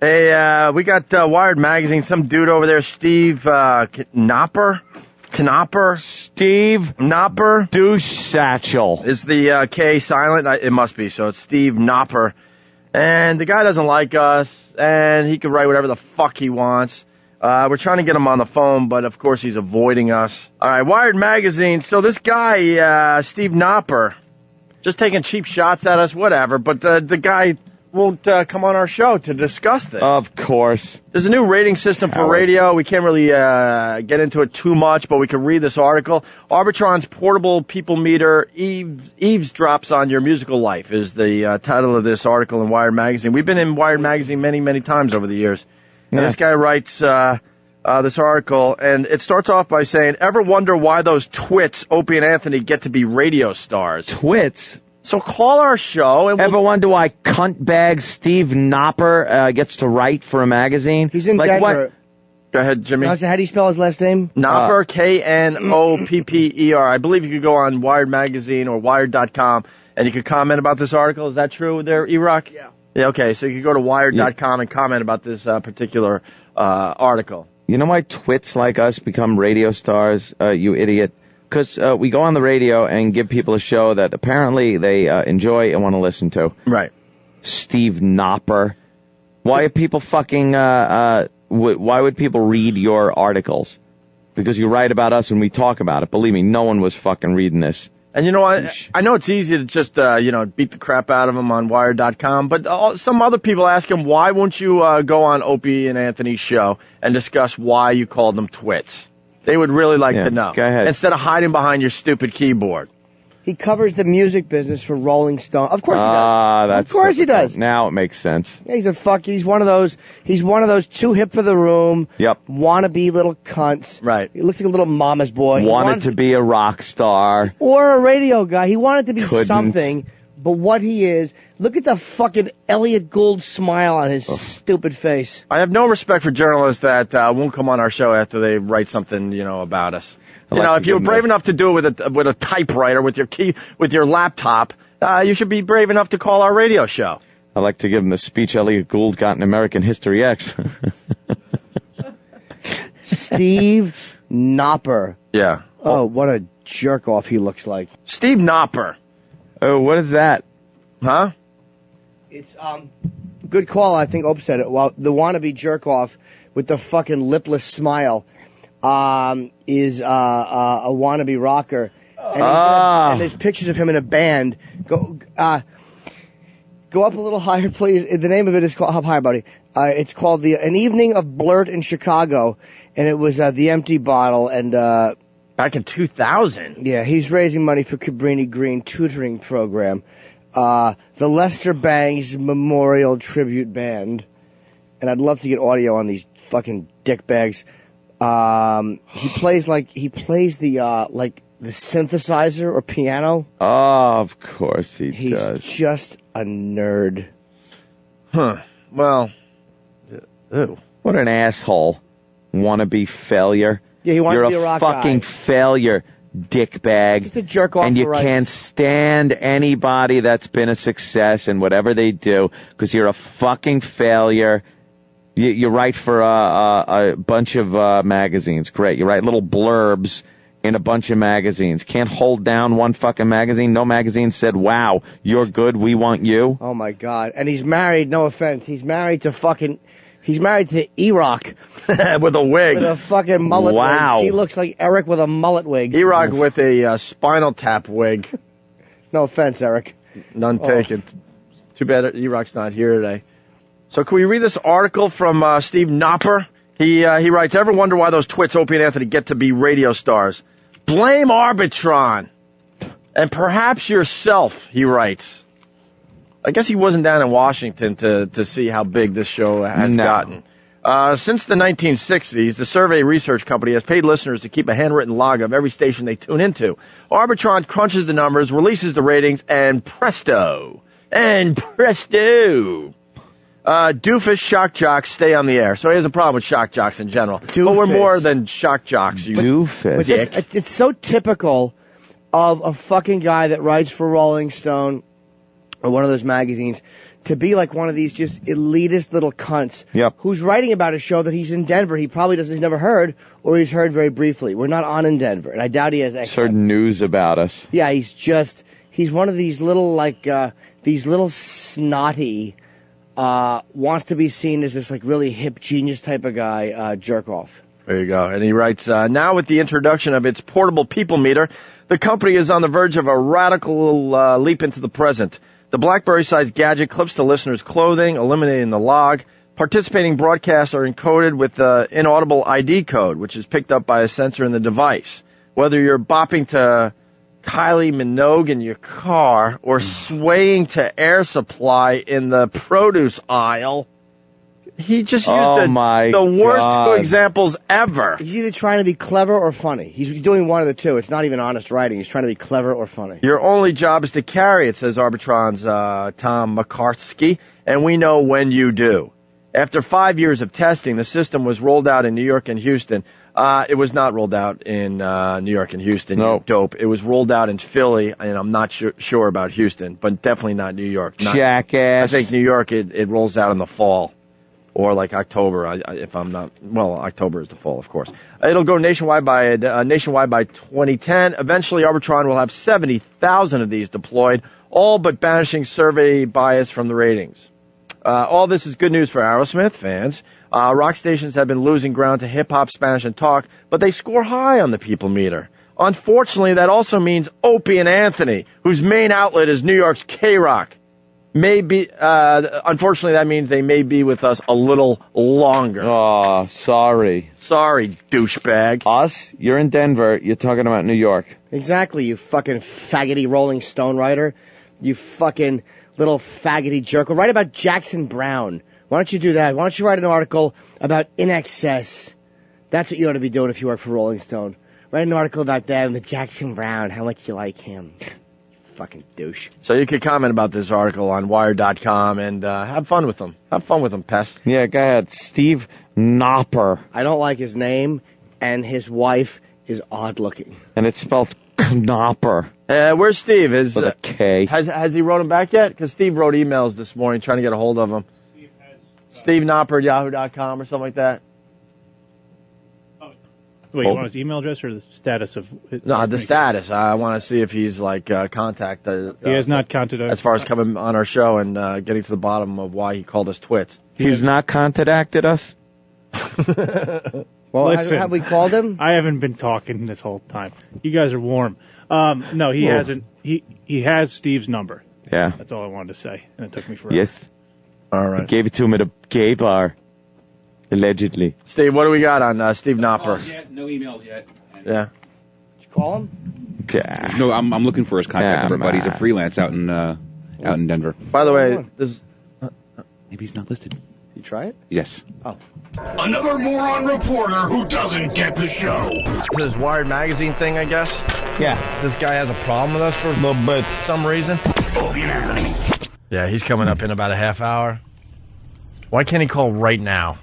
Hey, we got Wired Magazine. Some dude over there, Steve Knopper. Steve Knopper. Douche Satchel. Is the K silent? It must be. So it's Steve Knopper. And the guy doesn't like us, and he can write whatever the fuck he wants. We're trying to get him on the phone, but of course he's avoiding us. All right, Wired Magazine. So this guy, Steve Knopper, just taking cheap shots at us, whatever. But the guy won't come on our show to discuss this. Of course. There's a new rating system for radio. We can't really get into it too much, but we can read this article. Arbitron's portable people meter eavesdrops on your musical life is the title of this article in Wired Magazine. We've been in Wired Magazine many, many times over the years. And this guy writes this article, and it starts off by saying, ever wonder why those twits, Opie and Anthony, get to be radio stars? Twits? So call our show. And ever wonder why cuntbag Steve Knopper gets to write for a magazine? He's in Denver. What? Go ahead, Jimmy. How do you spell his last name? Knopper, Knopper. I believe you could go on Wired Magazine or Wired.com, and you could comment about this article. Is that true there, E-Rock? Yeah. Yeah, okay, so you could go to Wired.com and comment about this particular article. You know why twits like us become radio stars, you idiot? Because we go on the radio and give people a show that apparently they enjoy and want to listen to. Right. Steve Knopper. Why are people fucking, why would people read your articles? Because you write about us and we talk about it. Believe me, no one was fucking reading this. And you know what? I know it's easy to just, beat the crap out of him on Wired.com, but some other people ask him, why won't you go on Opie and Anthony's show and discuss why you called them twits? They would really like to know. Go ahead. Instead of hiding behind your stupid keyboard. He covers the music business for Rolling Stone. Of course he does. Of course he does. Now it makes sense. Yeah, he's one of those too hip for the room. Yep. Wannabe little cunts. Right. He looks like a little mama's boy. Wanted to be a rock star. Or a radio guy. He wanted to be Couldn't. something, but what he is, look at the fucking Elliot Gould smile on his stupid face. I have no respect for journalists that won't come on our show after they write something, about us. If you were brave enough to do it with a typewriter, with your laptop, you should be brave enough to call our radio show. I like to give him the speech Elliot Gould got in American History X. Steve Knopper. Yeah. Oh, what a jerk off he looks like. Steve Knopper. Oh, what is that? Huh? It's good call. I think Ope said it. Well, the wannabe jerk off with the fucking lipless smile. Is a wannabe rocker, and there's pictures of him in a band. Go up a little higher, please. The name of it is called, up higher, buddy. It's called An Evening of Blurt in Chicago, and it was The Empty Bottle, and back in 2000. Yeah, he's raising money for Cabrini Green tutoring program, the Lester Bangs Memorial Tribute Band, and I'd love to get audio on these fucking dickbags. He plays the synthesizer or piano. Oh, of course does. He's just a nerd. Huh. Well, ew. What an asshole. Wannabe failure. Yeah, he wants You're to be a rock guy. fucking failure, dickbag. Just a jerk off. And you for rights. can't stand anybody that's been a success in whatever they do because you're a fucking failure. You write for a bunch of magazines. Great. You write little blurbs in a bunch of magazines. Can't hold down one fucking magazine. No magazine said, wow, you're good, we want you. Oh, my God. And he's married, no offense, he's married to E-Rock. With a wig. With a fucking mullet Wow. wig. She looks like Eric with a mullet wig. E-Rock with a spinal tap wig. No offense, Eric. None taken. Too bad E-Rock's not here today. So can we read this article from Steve Knopper? He writes, ever wonder why those twits, Opie and Anthony, get to be radio stars? Blame Arbitron. And perhaps yourself, he writes. I guess he wasn't down in Washington to see how big this show has gotten. Since the 1960s, the survey research company has paid listeners to keep a handwritten log of every station they tune into. Arbitron crunches the numbers, releases the ratings, and presto, doofus shock jocks stay on the air. So he has a problem with shock jocks in general. Doofus. But we're more than shock jocks. You Doofus. dick. It's so typical of a fucking guy that writes for Rolling Stone or one of those magazines to be like one of these just elitist little cunts Yep. who's writing about a show that he's in Denver. He probably he's never heard, or he's heard very briefly. We're not on in Denver, and I doubt he has access. Certain news about us. Yeah, he's one of these little, these little snotty, wants to be seen as this, like, really hip genius type of guy, jerk off. There you go. And he writes, now with the introduction of its portable people meter, the company is on the verge of a radical leap into the present. The BlackBerry-sized gadget clips to listeners' clothing, eliminating the log. Participating broadcasts are encoded with the inaudible ID code, which is picked up by a sensor in the device. Whether you're bopping to Kylie Minogue in your car or swaying to Air Supply in the produce aisle, he just used the worst two examples ever. He's either trying to be clever or funny. He's doing one of the two. It's not even honest writing. He's trying to be clever or funny. Your only job is to carry it, says Arbitron's Tom McCarthy, and we know when you do. After 5 years of testing, the system was rolled out in New York and Houston. It was not rolled out in New York and Houston. No. Dope. It was rolled out in Philly, and I'm not sure about Houston, but definitely not New York. Jackass. I think New York, it rolls out in the fall. Or like October, October is the fall, of course. It'll go nationwide by 2010. Eventually, Arbitron will have 70,000 of these deployed, all but banishing survey bias from the ratings. All this is good news for Aerosmith fans. Rock stations have been losing ground to hip-hop, Spanish, and talk, but they score high on the people meter. Unfortunately, that also means Opie and Anthony, whose main outlet is New York's K-Rock. Unfortunately, that means they may be with us a little longer. Oh, sorry. Sorry, douchebag. Us? You're in Denver. You're talking about New York. Exactly, you fucking faggoty Rolling Stone writer. You fucking little faggoty jerk. Write about Jackson Brown. Why don't you do that? Why don't you write an article about In Excess? That's what you ought to be doing if you work for Rolling Stone. Write an article about them, the Jackson Brown, how much you like him. Fucking douche. So you could comment about this article on Wired.com and have fun with them. Have fun with them, pest. Yeah, go ahead. Steve Knopper. I don't like his name, and his wife is odd looking. And it's spelled Knopper. Where's Steve? With a K. Has he wrote him back yet? Because Steve wrote emails this morning trying to get a hold of him. Steve Knopper at yahoo.com or something like that. Wait, you want his email address or the status of... No, the status. I want to see if he's, contacted. He has not contacted us. As far as coming on our show and getting to the bottom of why he called us twits. He's not contacted us? Well, Listen, have we called him? I haven't been talking this whole time. You guys are warm. No, he hasn't. He has Steve's number. Yeah. That's all I wanted to say, and it took me forever. Yes. All right. He gave it to him at a gay bar. Allegedly. Steve, what do we got on Steve Knopper? No emails yet. Yeah. Did you call him? Yeah. No, I'm looking for his contact number, but he's a man. freelance out in Denver. By the way, this... Maybe he's not listed. You try it? Yes. Oh. Another moron reporter who doesn't get the show. This Wired magazine thing, I guess. Yeah. This guy has a problem with us for some reason. Opie and Anthony. Yeah, he's coming up in about a half hour. Why can't he call right now?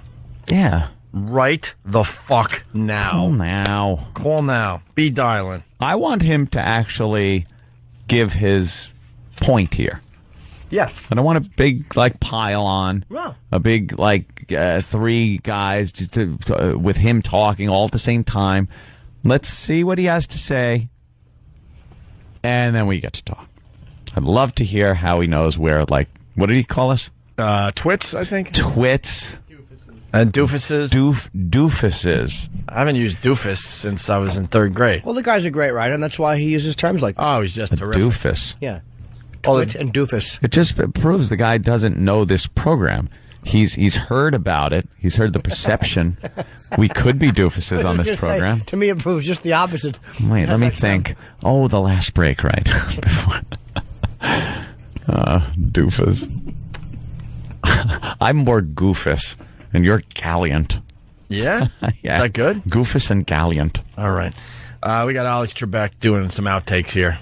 Yeah. Right the fuck now. Call now. Call now. Be dialing. I want him to actually give his point here. Yeah. I don't want a big, pile on. Well. A big, three guys with him talking all at the same time. Let's see what he has to say. And then we get to talk. I'd love to hear how he knows where, what did he call us? Twits, I think. Twits. And doofuses. Doofuses. I haven't used doofus since I was in third grade. Well, the guy's a great writer, and that's why he uses terms like that. Oh, he's just A terrific. doofus. Yeah. Well, Twit and doofus. It just proves the guy doesn't know this program. He's heard about it. He's heard the perception. We could be doofuses on this program. To me, it proves just the opposite. Wait, let me think. Oh, the last break, right? Doofus. I'm more goofus, and you're gallant. Yeah? Yeah. Is that good? Goofus and gallant. All right. We got Alex Trebek doing some outtakes here.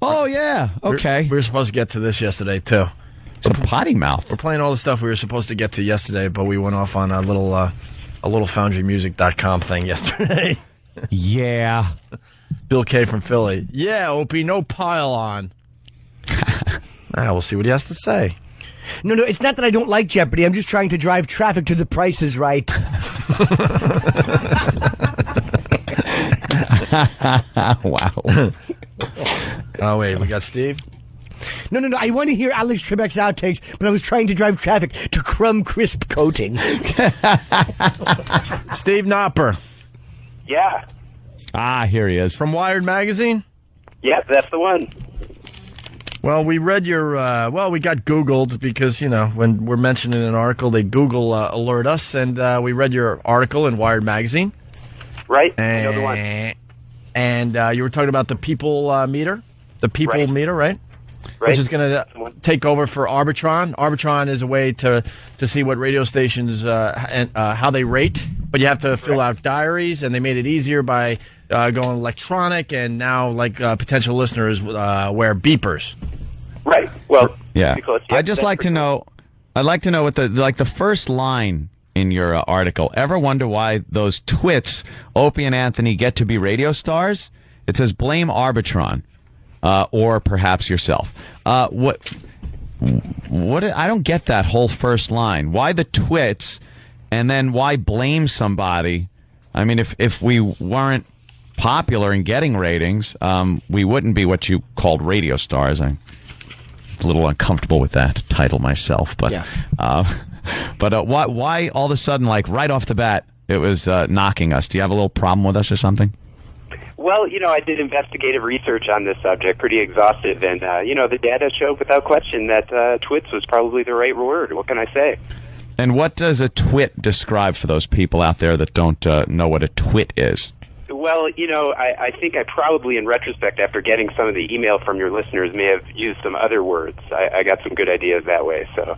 Oh, yeah. Okay. We were supposed to get to this yesterday, too. Some potty mouth. We're playing all the stuff we were supposed to get to yesterday, but we went off on a little foundrymusic.com thing yesterday. Yeah. Bill K from Philly. Yeah, Opie, no pile on. We'll see what he has to say. No, it's not that I don't like Jeopardy. I'm just trying to drive traffic to The Price is Right. Wow. Oh, wait, we got Steve? No. I want to hear Alex Trebek's outtakes, but I was trying to drive traffic to Crumb Crisp Coating. Steve Knopper. Yeah. Here he is. From Wired Magazine? Yep, that's the one. Well, we read your, we got Googled because, when we're mentioning an article, they Google alert us, and we read your article in Wired Magazine. Right, I know the one. And you were talking about the people meter? The people meter, right? Right. Which is going to take over for Arbitron. Arbitron is a way to see what radio stations, and how they rate, but you have to fill out diaries, and they made it easier by going electronic, and now, potential listeners wear beepers. Right. Well, yeah. I'd like to know what the first line in your article. Ever wonder why those twits, Opie and Anthony, get to be radio stars? It says blame Arbitron, or perhaps yourself. What? I don't get that whole first line. Why the twits, and then why blame somebody? I mean, if we weren't popular in getting ratings, we wouldn't be what you called radio stars. I'm a little uncomfortable with that title myself, but why all of a sudden, right off the bat, it was knocking us? Do you have a little problem with us or something? Well, I did investigative research on this subject, pretty exhaustive, and the data showed without question that twits was probably the right word. What can I say? And what does a twit describe for those people out there that don't know what a twit is? Well, I think I probably, in retrospect, after getting some of the email from your listeners, may have used some other words. I got some good ideas that way, so...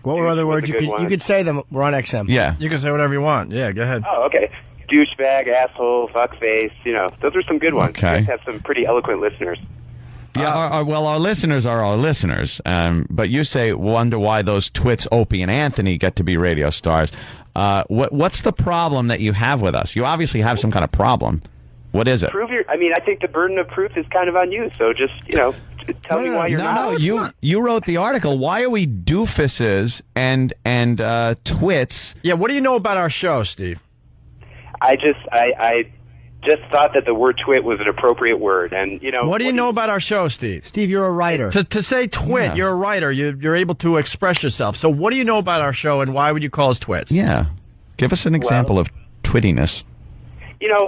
What were other words? You could say them. We're on XM. Yeah. You can say whatever you want. Yeah, go ahead. Oh, okay. Douchebag, asshole, fuckface, those are some good ones. Okay. You guys have some pretty eloquent listeners. Yeah, our listeners are our listeners. But you wonder why those twits, Opie and Anthony, get to be radio stars. What's the problem that you have with us? You obviously have some kind of problem. What is it? I think the burden of proof is kind of on you. So just, tell me why you're not. No, you wrote the article. Why are we doofuses and twits? Yeah, what do you know about our show, Steve? I just thought that the word twit was an appropriate word, and What do you know about our show, Steve? Steve, you're a writer. To say twit, you're a writer. You're able to express yourself. So what do you know about our show, and why would you call us twits? Yeah, give us an example of twittiness.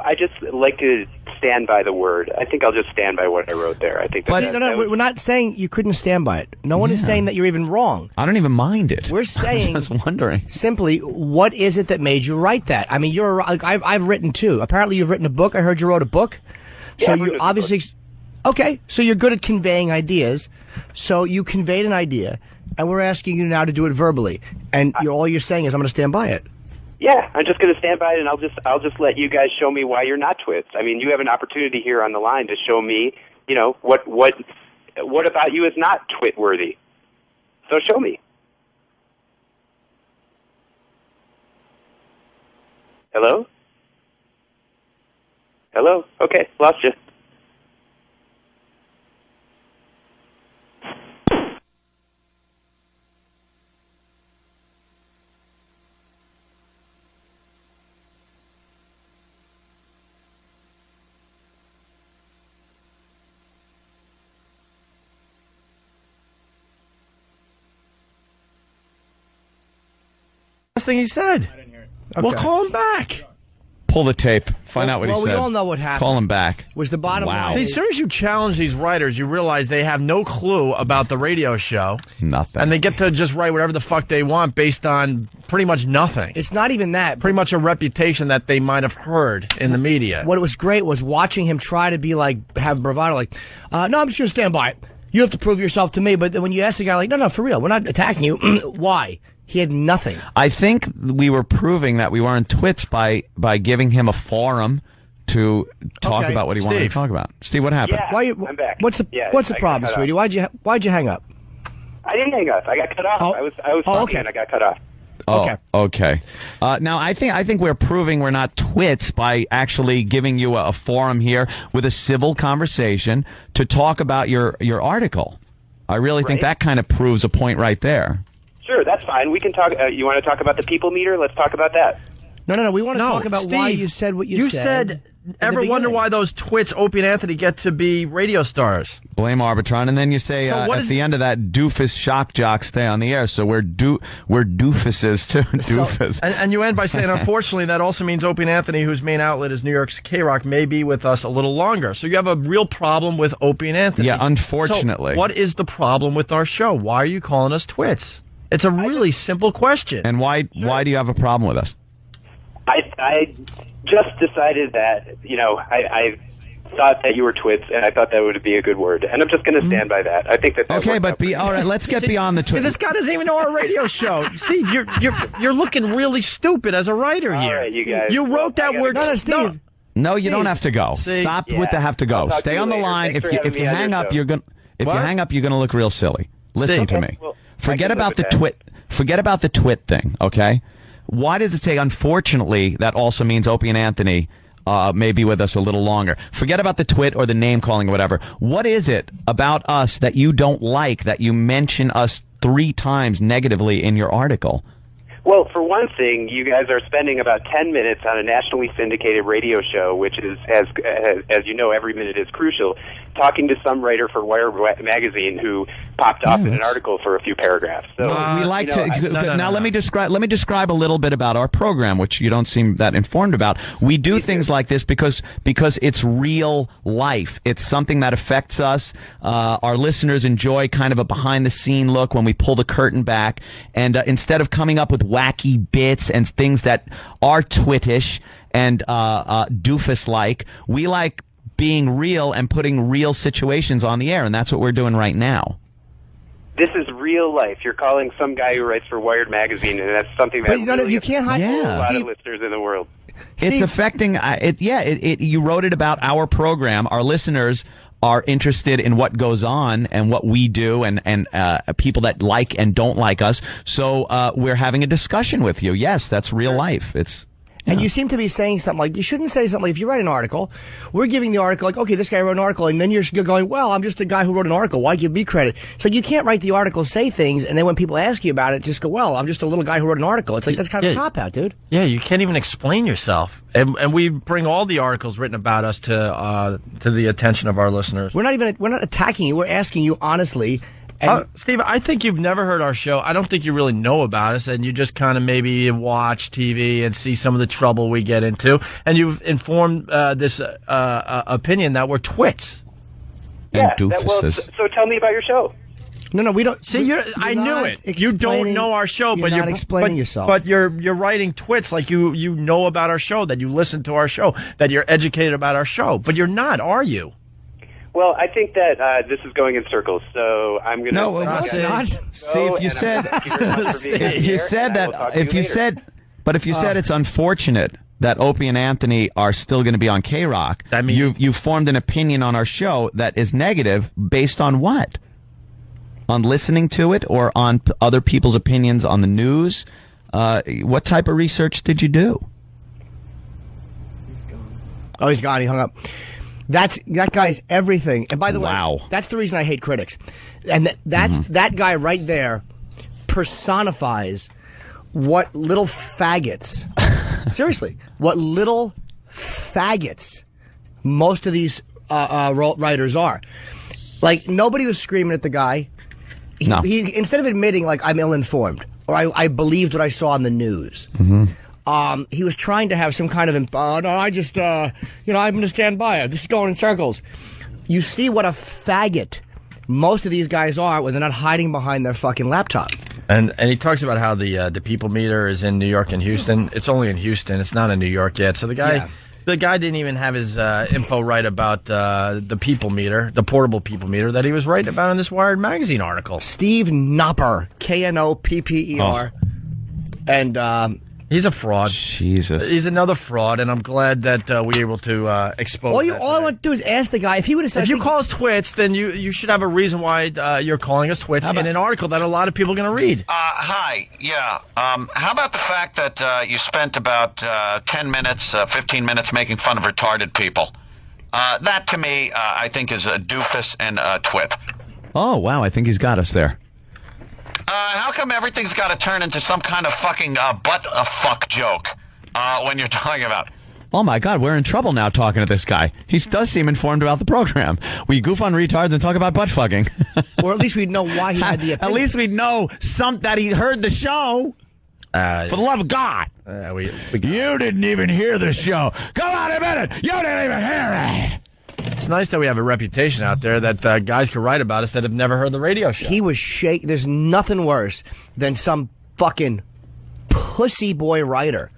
I just like to stand by the word. I think I'll just stand by what I wrote there. I think. We're not saying you couldn't stand by it. No one is saying that you're even wrong. I don't even mind it. We're saying, I was just wondering, simply, what is it that made you write that? I mean, I've written too. Apparently, you've written a book. I heard you wrote a book. Yeah, so you obviously, okay. So you're good at conveying ideas. So you conveyed an idea, and we're asking you now to do it verbally. And all you're saying is, I'm going to stand by it. Yeah, I'm just going to stand by it, and I'll just let you guys show me why you're not twits. I mean, you have an opportunity here on the line to show me, what about you is not twit-worthy. So show me. Hello? Hello? Okay, lost you. Last thing he said. I didn't hear it. Well, call him back. Pull the tape. Find out what he said. Well, we all know what happened. Call him back. Was the bottom line. See, as soon as you challenge these writers, you realize they have no clue about the radio show. Nothing. And they get to just write whatever the fuck they want based on pretty much nothing. It's not even that. Pretty much a reputation that they might have heard in the media. What was great was watching him try to be have bravado, no, I'm just going to stand by it. You have to prove yourself to me. But then when you ask the guy, no, for real, we're not attacking you. Why? He had nothing. I think we were proving that we weren't twits by giving him a forum to talk about what he wanted to talk about. Steve, what happened? Yeah, I'm back. What's the problem, sweetie? Why'd you hang up? I didn't hang up. I got cut off. I was talking and I got cut off. Oh, okay. Now, I think we're proving we're not twits by actually giving you a forum here with a civil conversation to talk about your article. I really think that kind of proves a point right there. Sure, that's fine. We can talk. You want to talk about the people meter? Let's talk about that. No. We want to No, talk about why Steve, you said what you said. in Ever the wonder beginning. why those twits, Opie and Anthony, get to be radio stars? Blame Arbitron, and then you say So what at is- the end of that, doofus shock jocks stay on the air. So we're doofuses too. Doofus. And you end by saying, unfortunately, that also means Opie and Anthony, whose main outlet is New York's K-Rock, may be with us a little longer. So you have a real problem with Opie and Anthony. Yeah, unfortunately. So what is the problem with our show? Why are you calling us twits? It's a really simple question. And why do you have a problem with us? I just decided that, I thought that you were twits, and I thought that would be a good word. And I'm just going to stand by that. I think that Okay, worked but out pretty all right. Let's get beyond the See, twit. this guy doesn't even know our radio show. Steve, you're looking really stupid as a writer All here. right, you guys. You wrote that I gotta word. go. No, Steve. No, you don't have to go. See, Stop yeah, with the have to go. I'll talk to Stay you on the later. line. Thanks If for you having if you me on hang your up, show. you're gonna What? hang up, you're gonna look real silly. Listen Steve. to me. Well, Forget I can about live the with that. twit. Forget about the twit thing. Okay. Why does it say? Unfortunately, that also means Opie and Anthony may be with us a little longer. Forget about the twit or the name calling or whatever. What is it about us that you don't like that you mention us 3 times negatively in your article? Well, for one thing, you guys are spending about 10 minutes on a nationally syndicated radio show, which is, as you know, every minute is crucial, talking to some writer for Wired magazine who popped off in an article for a few paragraphs. So we like to no. now. Let me describe a little bit about our program, which you don't seem that informed about. We do things like this because it's real life. It's something that affects us. Our listeners enjoy kind of a behind the scene look when we pull the curtain back, and instead of coming up with wacky bits and things that are twittish and doofus like, we like being real and putting real situations on the air, and that's what we're doing right now. this is real life. You're calling some guy who writes for Wired magazine, and that's something that But you can't hide. Yeah. a lot Steve, of listeners in the world. It's affecting it. Yeah, you wrote it about our program. Our listeners are interested in what goes on and what we do, and people that like and don't like us. So we're having a discussion with you. Yes, that's real life. It's. And you seem to be saying something like, you shouldn't say something like, if you write an article, we're giving the article like, okay, this guy wrote an article, and then you're going, well, I'm just the guy who wrote an article. Why give me credit? So you can't write the article, say things, and then when people ask you about it, just go, well, I'm just a little guy who wrote an article. It's like, that's kind of a cop-out, dude. Yeah, you can't even explain yourself. And we bring all the articles written about us to the attention of our listeners. We're not attacking you. We're asking you honestly. And Steve, I think you've never heard our show. I don't think you really know about us, and you just kind of maybe watch TV and see some of the trouble we get into, and you've informed this opinion that we're twits. Yeah. And Well, doofuses. so tell me about your show. no, we don't. See, I knew it. You don't know our show, but you're you're not explaining yourself. But you're writing twits like you know about our show, that you listen to our show, that you're educated about our show. But you're not, are you? Well, I think that this is going in circles, so I'm going to... No, well, see, if you said, you said that, if you said, but if you said it's unfortunate that Opie and Anthony are still going to be on K-Rock, I mean, you've formed an opinion on our show that is negative based on what? On listening to it or on other people's opinions on the news? What type of research did you do? Oh, he's gone. He hung up. That guy's everything. And by the Wow. way, that's the reason I hate critics. And that guy right there personifies what little faggots, seriously, what little faggots most of these writers are. Like, nobody was screaming at the guy. No. He instead of admitting, like, I'm ill-informed, or I believed what I saw on the news. He was trying to have some kind of, no, I just, I'm going to stand by it. This is going in circles. You see what a faggot most of these guys are when they're not hiding behind their fucking laptop. And he talks about how the people meter is in New York and Houston. It's only in Houston. It's not in New York yet. So the guy didn't even have his info right about the people meter, the portable people meter that he was writing about in this Wired magazine article. Steve Knopper, Knopper, and He's a fraud. Jesus. He's another fraud, and I'm glad that we were able to expose all that I today. want to do is ask the guy if he would have said. If you call us twits, then you should have a reason why you're calling us twits in an article that a lot of people are going to read. Hi, yeah. How about the fact that you spent about 10 minutes, 15 minutes making fun of retarded people? That, to me, I think is a doofus and a twit. Oh, wow, I think he's got us there. How come everything's got to turn into some kind of fucking fuck joke when you're talking about? Oh my God, we're in trouble now talking to this guy. He does seem informed about the program. We goof on retards and talk about butt fucking. Or at least we'd know why he had the opinion. At least we'd know that he heard the show. For the love of God. You didn't even hear the show. Come on, admit it. You didn't even hear it. It's nice that we have a reputation out there that guys can write about us that have never heard the radio show. He was shaking. There's nothing worse than some fucking pussy boy writer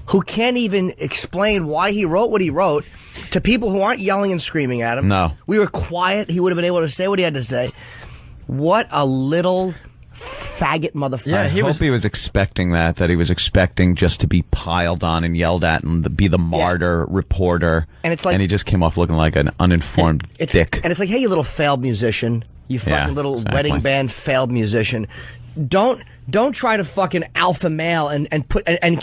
who can't even explain why he wrote what he wrote to people who aren't yelling and screaming at him. No. We were quiet. He would have been able to say what he had to say. What a little faggot motherfucker. Yeah, he was expecting that he was expecting just to be piled on and yelled at and be the martyr reporter. And it's like, and he just came off looking like an uninformed dick. And it's like, hey, you little failed musician. You fucking little wedding band failed musician. Don't try to fucking alpha male and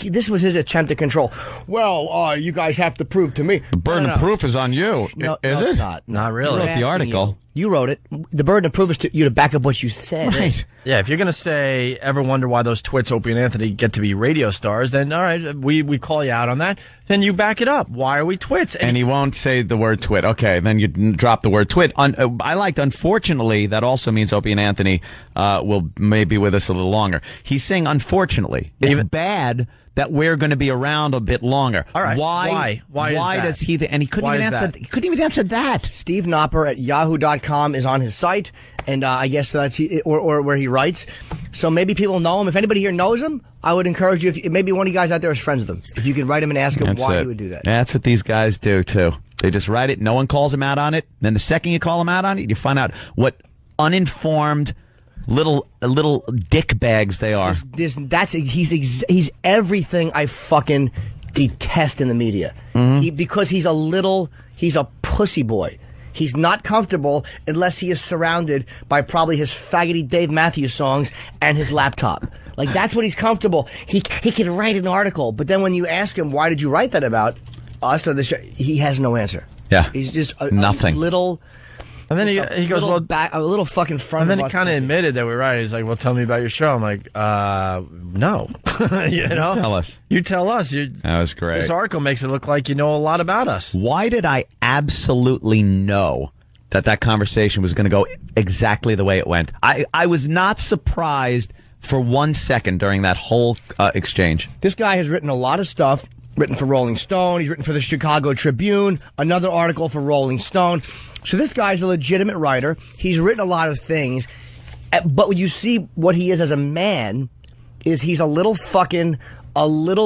this was his attempt to control. Well, you guys have to prove to me. The burden of proof is on you. No, is it? Not really. You wrote the article. You wrote it. The burden of proof is to you to back up what you said. Right. Yeah, if you're going to say, ever wonder why those twits, Opie and Anthony, get to be radio stars, then all right, we call you out on that. Then you back it up. Why are we twits? And he won't say the word twit. Okay, then you drop the word twit. I liked, unfortunately, that also means Opie and Anthony will maybe be with us a little longer. He's saying, unfortunately. It's bad that we're going to be around a bit longer. All right. Why does he? And he couldn't Why even is answer. that? He couldn't even answer that. Steve Knopper at yahoo.com is on his site, and I guess that's or where he writes. So maybe people know him. If anybody here knows him, I would encourage you. If maybe one of you guys out there is friends with him, if you could write him and ask him why he would do that. That's what these guys do too. They just write it. No one calls him out on it. Then the second you call him out on it, you find out what uninformed little dick bags they are. He's everything I fucking detest in the media. Because he's a pussy boy. He's not comfortable unless he is surrounded by probably his faggoty Dave Matthews songs and his laptop. Like, that's what he's comfortable. He can write an article, but then when you ask him, why did you write that about us or the show, he has no answer. Yeah. He's just nothing. A little... And then he goes, well, a little fucking front. And then he kind of admitted that we're right. He's like, well, tell me about your show. I'm like, no. You know? Tell us. You tell us. That was great. This article makes it look like you know a lot about us. Why did I absolutely know that conversation was going to go exactly the way it went? I was not surprised for 1 second during that whole exchange. This guy has written a lot of stuff. Written for Rolling Stone. He's written for the Chicago Tribune. Another article for Rolling Stone. So this guy's a legitimate writer. He's written a lot of things. But when you see what he is as a man, is he's a little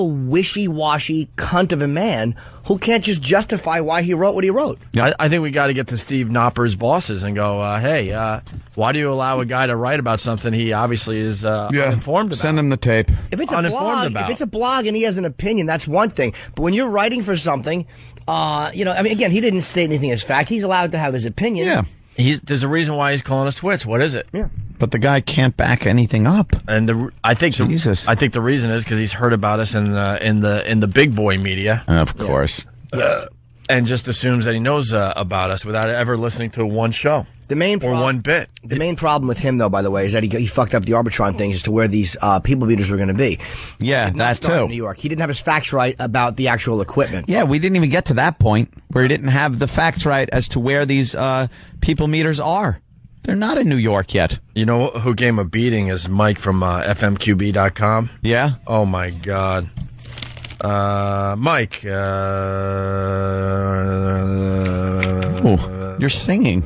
wishy-washy cunt of a man who can't just justify why he wrote what he wrote. Yeah, I think we got to get to Steve Knopper's bosses and go, hey, why do you allow a guy to write about something he obviously is uninformed about? Send him the tape. If it's a blog and he has an opinion, that's one thing. But when you're writing for something, again, he didn't state anything as fact. He's allowed to have his opinion. Yeah. There's a reason why he's calling us twits. What is it? Yeah. But the guy can't back anything up. And I think the reason is because he's heard about us in the big boy media, of course, and just assumes that he knows about us without ever listening to one show. One bit. The main problem with him, though, by the way, is that he fucked up the Arbitron thing as to where these people meters were going to be. Yeah, that too. In New York, he didn't have his facts right about the actual equipment. Yeah, we didn't even get to that point where he didn't have the facts right as to where these people meters are. They're not in New York yet. You know who gave him a beating is Mike from FMQB.com. Yeah? Oh, my God. Mike. You're singing.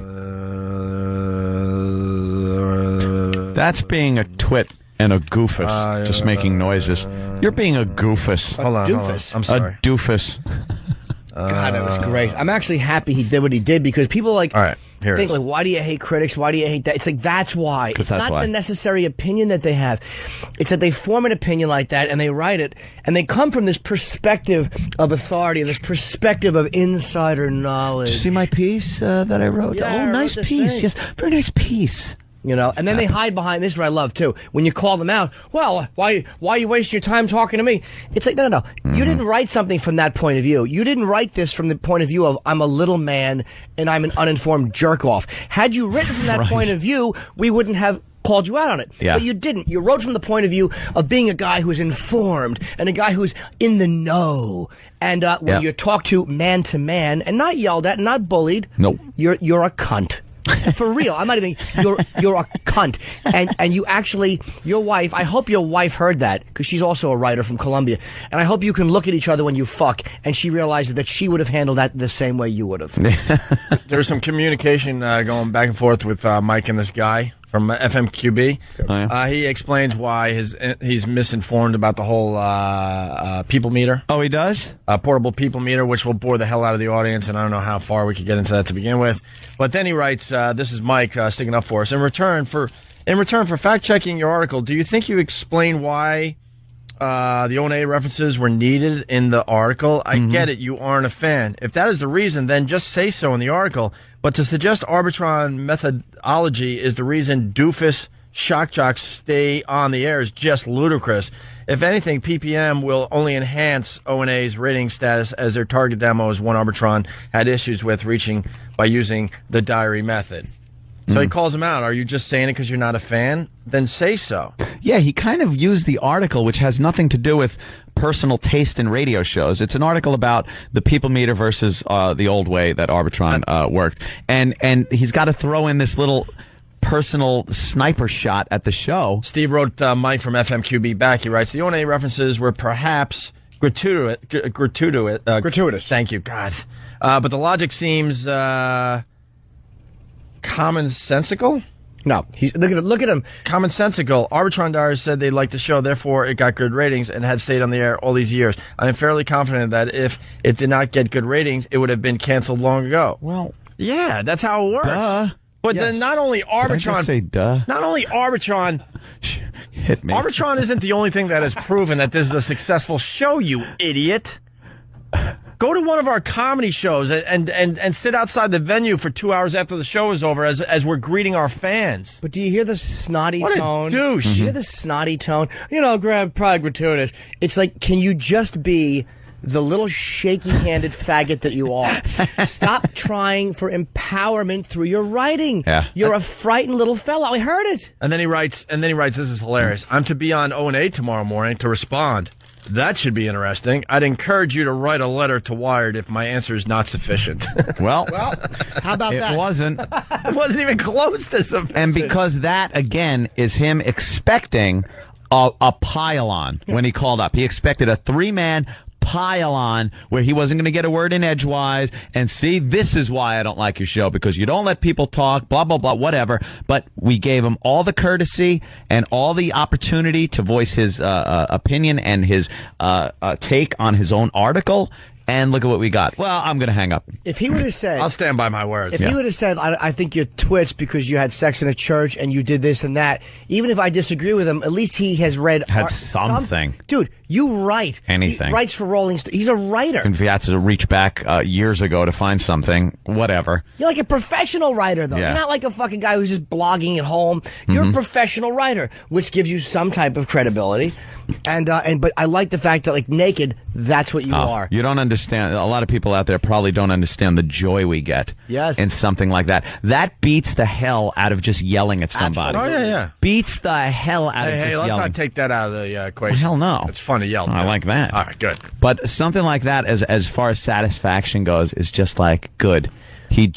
That's being a twit and a goofus, just making noises. You're being a goofus. Hold on. I'm sorry. A doofus. God, that was great. I'm actually happy he did what he did because people all right, think like, why do you hate critics? Why do you hate that? It's like, that's why. It's not the necessary opinion that they have. It's that they form an opinion like that and they write it and they come from this perspective of authority and this perspective of insider knowledge. Did you see my piece that I wrote? Yeah, nice piece. Yes, very nice piece. You know, and then they hide behind this. Is what I love too. When you call them out, well, why you waste your time talking to me? It's like, no. Mm-hmm. You didn't write something from that point of view. You didn't write this from the point of view of I'm a little man and I'm an uninformed jerk off. Had you written from that point of view, we wouldn't have called you out on it. Yeah. But you didn't. You wrote from the point of view of being a guy who's informed and a guy who's in the know. And when you're talked to man, and not yelled at, and not bullied, Nope. you're a cunt. For real, I'm not even. You're a cunt, and you actually, your wife. I hope your wife heard that because she's also a writer from Columbia, and I hope you can look at each other when you fuck, and she realizes that she would have handled that the same way you would have. There was some communication going back and forth with Mike and this guy from FMQB. Oh, yeah? He explains why he's misinformed about the whole people meter. Oh, he does? Portable people meter, which will bore the hell out of the audience, and I don't know how far we could get into that to begin with. But then he writes, this is Mike sticking up for us. In return for fact-checking your article, do you think you explain why the O&A references were needed in the article? I get it, you aren't a fan. If that is the reason, then just say so in the article. But to suggest Arbitron methodology is the reason doofus shock jocks stay on the air is just ludicrous. If anything, PPM will only enhance O&A's rating status as their target demo is one Arbitron had issues with reaching by using the diary method. So he calls him out. Are you just saying it because you're not a fan? Then say so. Yeah, he kind of used the article, which has nothing to do with personal taste in radio shows. It's an article about the people meter versus the old way that Arbitron worked. And he's got to throw in this little personal sniper shot at the show. Steve wrote Mike from FMQB back. He writes, the O&A references were perhaps gratuitous. Thank you, God. But the logic seems commonsensical? No, look at him. Commonsensical. Arbitron Diaries said they liked the show, therefore it got good ratings and had stayed on the air all these years. I am fairly confident that if it did not get good ratings, it would have been canceled long ago. Well, yeah, that's how it works. Duh. But then not only Arbitron, say duh? Not only Arbitron, hit me. Arbitron isn't the only thing that has proven that this is a successful show, you idiot. Go to one of our comedy shows and sit outside the venue for 2 hours after the show is over as we're greeting our fans. But do you hear the snotty What tone? a douche. You hear the snotty tone? You know, probably gratuitous. It's like, can you just be the little shaky-handed faggot that you are? Stop trying for empowerment through your writing. Yeah. You're a frightened little fellow. I heard it. And then he writes, this is hilarious. I'm to be on O&A tomorrow morning to respond. That should be interesting. I'd encourage you to write a letter to Wired if my answer is not sufficient. Well, how about that? It wasn't. It wasn't even close to sufficient. And because that, again, is him expecting a pile-on when he called up. He expected a three-man pile-on where he wasn't going to get a word in edgewise and see, this is why I don't like your show, because you don't let people talk, blah, blah, blah, whatever. But we gave him all the courtesy and all the opportunity to voice his opinion and his take on his own article. And look at what we got. Well, I'm going to hang up. If he would have said... I'll stand by my words. If he would have said, I think you're twits because you had sex in a church and you did this and that, even if I disagree with him, at least he has read... Had something. Dude, you write. Anything. He writes for Rolling Stone. He's a writer. If he had to reach back years ago to find something, whatever. You're like a professional writer, though. Yeah. You're not like a fucking guy who's just blogging at home. You're a professional writer, which gives you some type of credibility. But I like the fact that, like, naked, that's what you are. You don't understand. A lot of people out there probably don't understand the joy we get in something like that. That beats the hell out of just yelling at somebody. Absolutely. Oh, yeah. Beats the hell out of just let's yelling. not take that out of the equation. Well, hell no. It's fun to yell. I like that. All right, good. But something like that, as far as satisfaction goes, is just like, good. He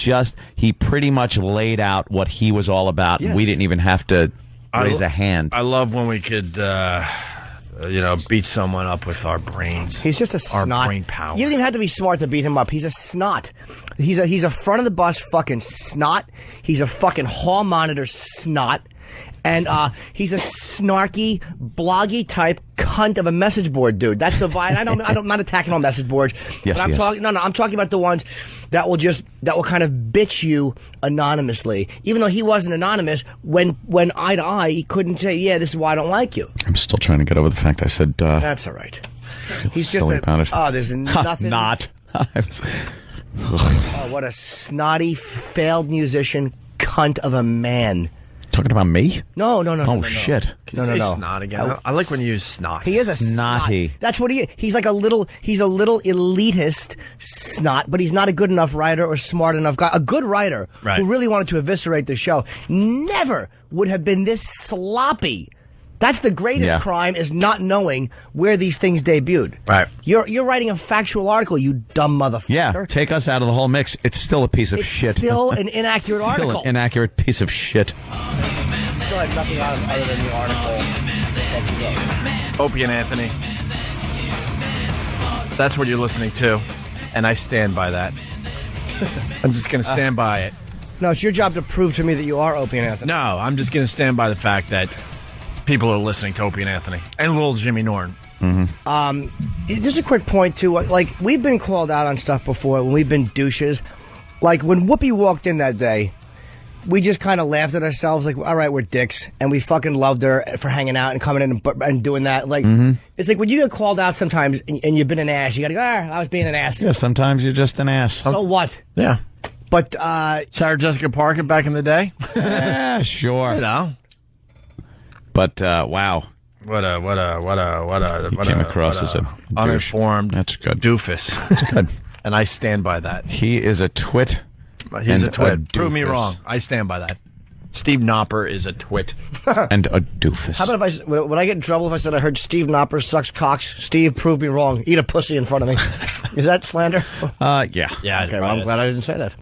pretty much laid out what he was all about, and we didn't even have to raise a hand. I love when we could... beat someone up with our brains. He's just a snot. Our brain power. You don't even have to be smart to beat him up. He's a snot. He's a front of the bus fucking snot. He's a fucking hall monitor snot. And he's a snarky, bloggy type cunt of a message board dude. That's the vibe. I'm not attacking all message boards. Yes, but I'm talking about the ones that will kind of bitch you anonymously. Even though he wasn't anonymous, when eye to eye, he couldn't say, yeah, this is why I don't like you. I'm still trying to get over the fact I said, That's all right. He's just there's nothing. Not. Oh, what a snotty, failed musician, cunt of a man. talking about me? No. Oh, shit. Can you say snot again? I like when you use snot. He is a Snotty. snot. That's what he is. He's like a little elitist snot, but he's not a good enough writer or smart enough guy. A good writer who really wanted to eviscerate the show never would have been this sloppy. That's the greatest crime, is not knowing where these things debuted. Right. You're writing a factual article, you dumb motherfucker. Yeah, take us out of the whole mix. It's still a piece of shit. Still an inaccurate article. Still an inaccurate piece of shit. Still had nothing other than the article. Opie and Anthony. That's what you're listening to, and I stand by that. I'm just going to stand by it. No, it's your job to prove to me that you are Opie and Anthony. No, I'm just going to stand by the fact that people are listening to Opie and Anthony and little Jimmy Norton. Just a quick point too. Like, we've been called out on stuff before when we've been douches. Like when Whoopi walked in that day, we just kind of laughed at ourselves. Like, all right, we're dicks, and we fucking loved her for hanging out and coming in and doing that. Like, it's like when you get called out sometimes and you've been an ass, you gotta go, I was being an ass. Yeah, sometimes you're just an ass. So what? Yeah. But Sarah Jessica Parker back in the day. Yeah, sure. You know. But wow, What a came across as a douche. uninformed That's good. doofus. That's good. And I stand by that. He is a twit. He's and a twit. doofus. Prove me wrong. I stand by that. Steve Knopper is a twit. And a doofus. how about if would I get in trouble if I said I heard Steve Knopper sucks cocks? Steve, prove me wrong. Eat a pussy in front of me. Is that slander? Yeah. Yeah. Okay, well, I'm glad I didn't say that.